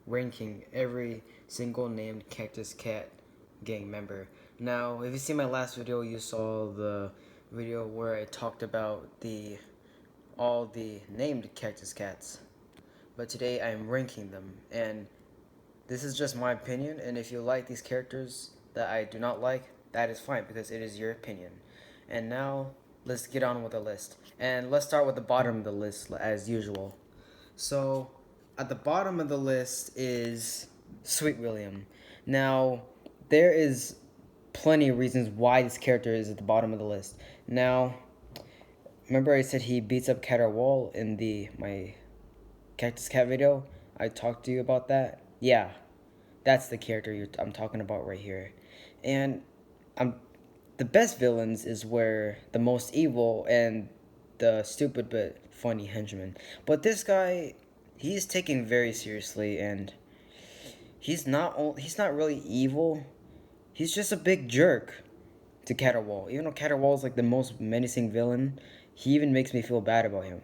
ranking every single named Cactus Cat gang member. Now, if you see my last video, you saw the video where I talked about all the named Cactus Cats. But today I'm ranking them, and this is just my opinion, and if you like these characters that I do not like, that is fine because it is your opinion. And now, let's get on with the list. And let's start with the bottom of the list as usual. So, at the bottom of the list is Sweet William. Now, there is plenty of reasons why this character is at the bottom of the list. Now, remember I said he beats up Caterwall in my Cactus Cat video? I talked to you about that? Yeah, that's the character I'm talking about right here. And the best villains is where the most evil and the stupid but funny henchman. But this guy, he's taken very seriously, and he's not really evil. He's just a big jerk to Caterwall. Even though Caterwall's like the most menacing villain, he even makes me feel bad about him.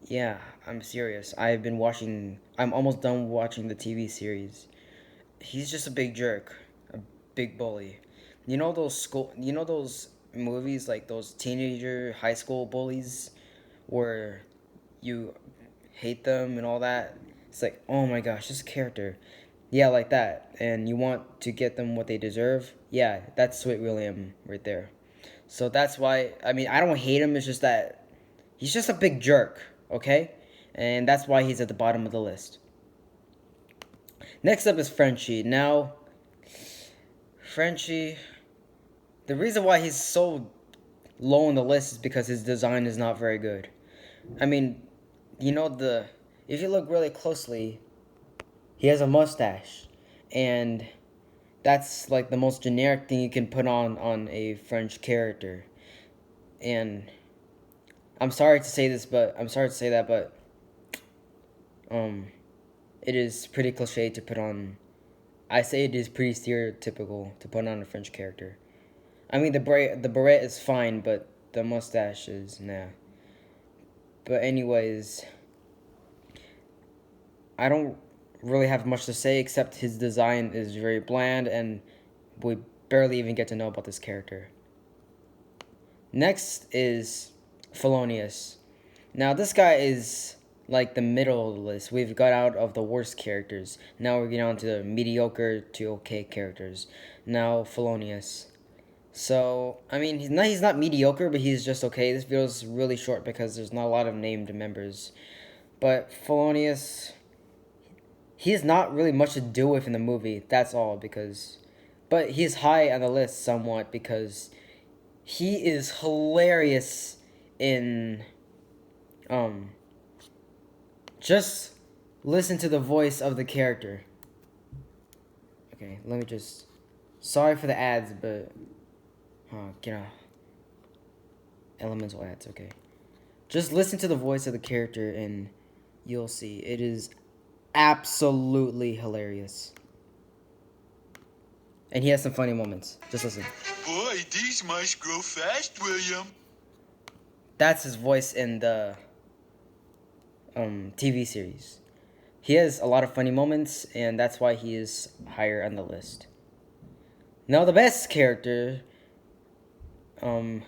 Yeah, I'm serious. I'm almost done watching the TV series. He's just a big jerk, a big bully. You know those movies, like those teenager high school bullies where you hate them and all that? It's like, oh my gosh, this character. Yeah, like that. And you want to get them what they deserve? Yeah, that's Sweet William right there. So that's why, I mean, I don't hate him, it's just that he's just a big jerk, okay? And that's why he's at the bottom of the list. Next up is Frenchie. Now, Frenchie, the reason why he's so low on the list is because his design is not very good. I mean, if you look really closely, he has a mustache, and that's like the most generic thing you can put on a French character. And I'm sorry to say that, but it is pretty cliche to put on. I say it is pretty stereotypical to put on a French character. I mean, the beret is fine, but the mustache is nah. But anyways, I don't really have much to say except his design is very bland, and we barely even get to know about this character. Next is Felonious. Now, this guy is like the middle of the list. We've got out of the worst characters. Now we're getting on to the mediocre to okay characters. Now, Felonious. So, I mean, he's not mediocre, but he's just okay. This video is really short because there's not a lot of named members. But Felonious, he has not really much to do with in the movie. That's all, but he's high on the list somewhat because he is hilarious in, just listen to the voice of the character. Okay, let me just, sorry for the ads, but, elemental ads, okay. Just listen to the voice of the character and you'll see. It is absolutely hilarious. And he has some funny moments. Just listen. Boy, these mice grow fast, William. That's his voice in the TV series. He has a lot of funny moments, and that's why he is higher on the list. Now, the best character out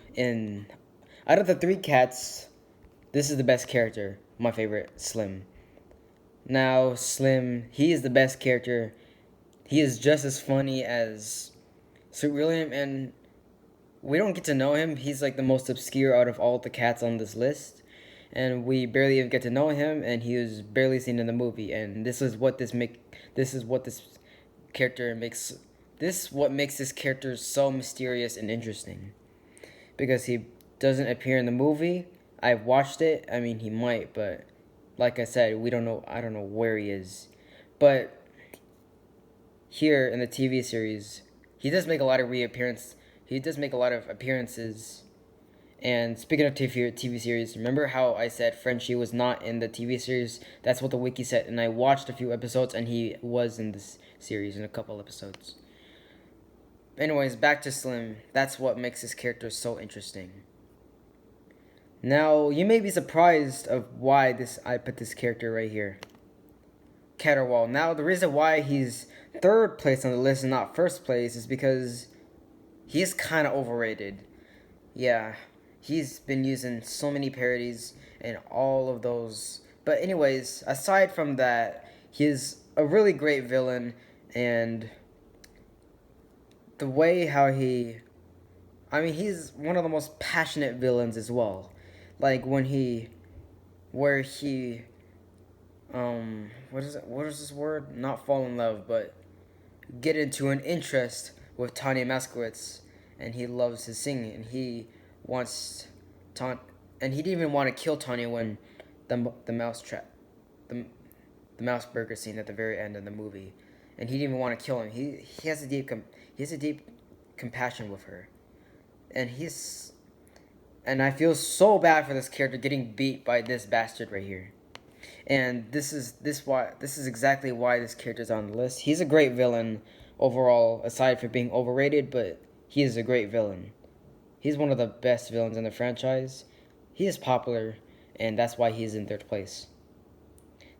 of the three cats, this is the best character. My favorite, Slim. Now, Slim, he is the best character. He is just as funny as Sweet William, and we don't get to know him. He's like the most obscure out of all the cats on this list, and we barely even get to know him, and he was barely seen in the movie. And this is what this character makes. What makes this character so mysterious and interesting, because he doesn't appear in the movie. I've watched it. I mean, he might, but like I said, we don't know. I don't know where he is, but here in the TV series, he does make a lot of reappearances. He does make a lot of appearances. And speaking of TV series, remember how I said Frenchie was not in the TV series? That's what the wiki said, and I watched a few episodes, and he was in this series in a couple episodes. Anyways, back to Slim. That's what makes his character so interesting. Now, you may be surprised of why I put this character right here. Caterwall. Now, the reason why he's third place on the list and not first place is because he's kind of overrated. Yeah, he's been using so many parodies and all of those. But anyways, aside from that, he's a really great villain, and the way how he's one of the most passionate villains as well. Like when where he, what is this word? Not fall in love, but get into an interest with Tanya Maskowitz, and he loves his singing, and he wants and he didn't even want to kill Tanya when the mouse trap, the the mouse burger scene at the very end of the movie, and he didn't even want to kill him. He has a deep compassion with her, and and I feel so bad for this character getting beat by this bastard right here. And this is exactly why this character's on the list. He's a great villain overall, aside from being overrated, but he is a great villain. He's one of the best villains in the franchise. He is popular, and that's why he's in third place.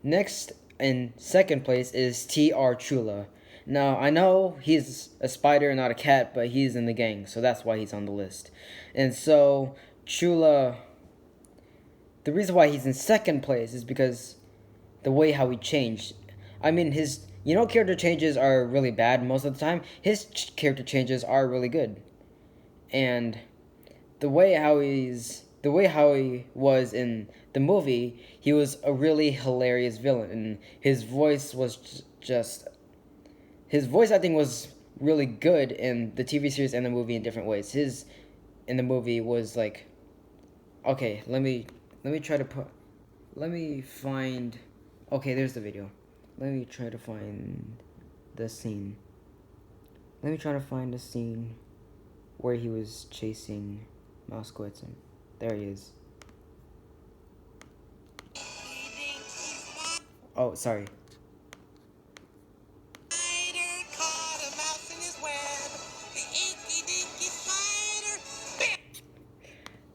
Next, in second place, is T.R. Chula. Now, I know he's a spider, not a cat, but he's in the gang, so that's why he's on the list. And so, Chula, the reason why he's in second place is because the way how he changed. I mean, character changes are really bad most of the time. His character changes are really good. And the way how he was in the movie, he was a really hilarious villain, and his voice I think was really good in the TV series and the movie in different ways. His in the movie was like, okay, let me find, okay, there's the video. Let me try to find the scene. Let me try to find the scene where he was chasing Moskowitz. There he is. Oh, sorry.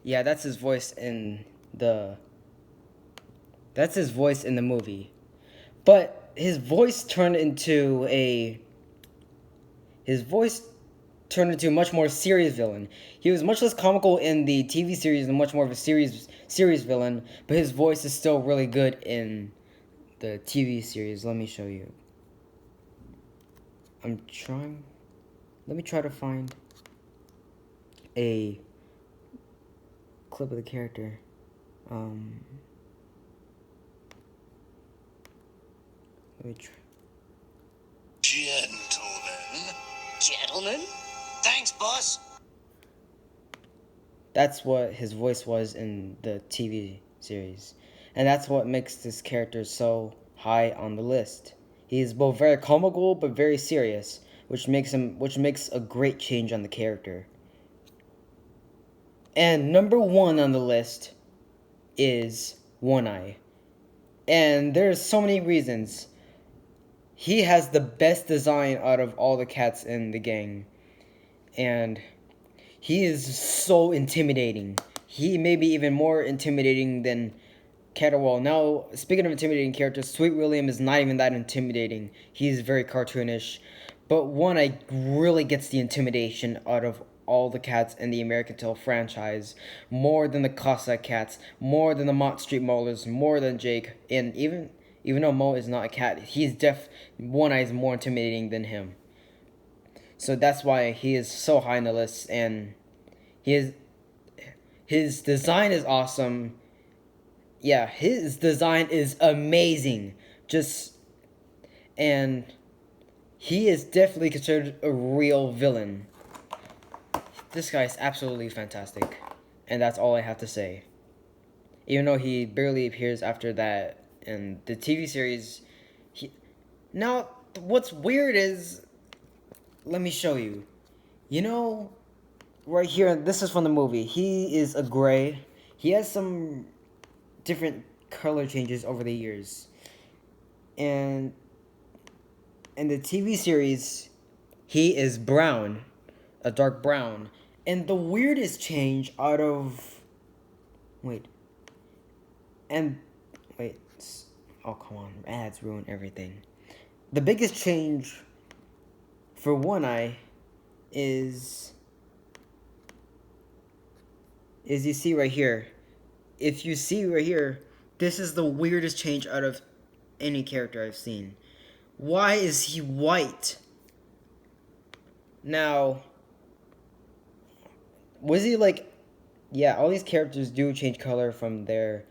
Yeah, that's his voice in the movie. But his voice turned into a much more serious villain. He was much less comical in the TV series and much more of a serious villain, but his voice is still really good in the TV series. Let me show you. Let me try to find a clip of the character. Let me try. Gentlemen? Thanks, boss. That's what his voice was in the TV series. And that's what makes this character so high on the list. He's both very comical but very serious, which makes a great change on the character. And number 1 on the list is One Eye. And there's so many reasons. He has the best design out of all the cats in the gang. And he is so intimidating. He may be even more intimidating than Caterwall. Now, speaking of intimidating characters, Sweet William is not even that intimidating. He's very cartoonish. But One Eye really gets the intimidation out of all the cats in the American Tail franchise. More than the Cossack cats, more than the Mott Street Maulers, more than Jake. And even though Mo is not a cat, One Eye is more intimidating than him. So that's why he is so high on the list, and his design is awesome. Yeah, his design is amazing. And he is definitely considered a real villain. This guy is absolutely fantastic, and that's all I have to say. Even though he barely appears after that in the TV series, now what's weird is, let me show you. Right here, this is from the movie. He is a gray. He has some different color changes over the years. And in the TV series, he is brown, a dark brown. And the weirdest change out of... Oh, come on. Ads ruin everything. The biggest change for One Eye is you see right here. If you see right here, this is the weirdest change out of any character I've seen. Why is he white? Now, was he like... Yeah, all these characters do change color from their...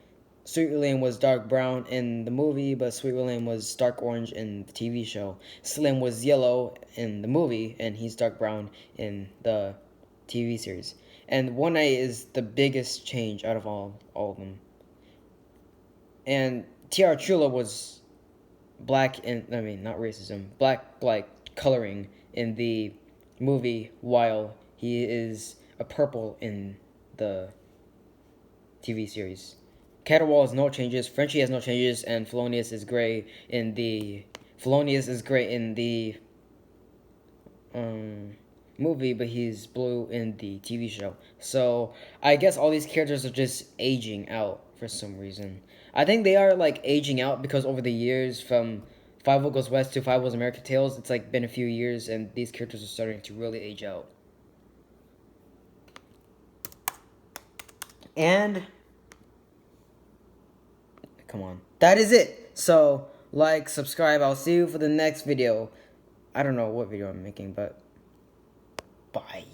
Sweet William was dark brown in the movie, but Sweet William was dark orange in the TV show. Slim was yellow in the movie, and he's dark brown in the TV series. And One Eye is the biggest change out of all of them. And Tiara Chula was black in... I mean, not racism. Black, like, coloring in the movie, while he is a purple in the TV series. Caterwall has no changes, Frenchie has no changes, and Felonious is gray in the... Felonious is gray in the movie, but he's blue in the TV show. So, I guess all these characters are just aging out for some reason. I think they are, like, aging out because over the years, from Five Goes West to Five American Tales, it's, like, been a few years, and these characters are starting to really age out. And... come on. That is it. So, like, subscribe. I'll see you for the next video. I don't know what video I'm making, but bye.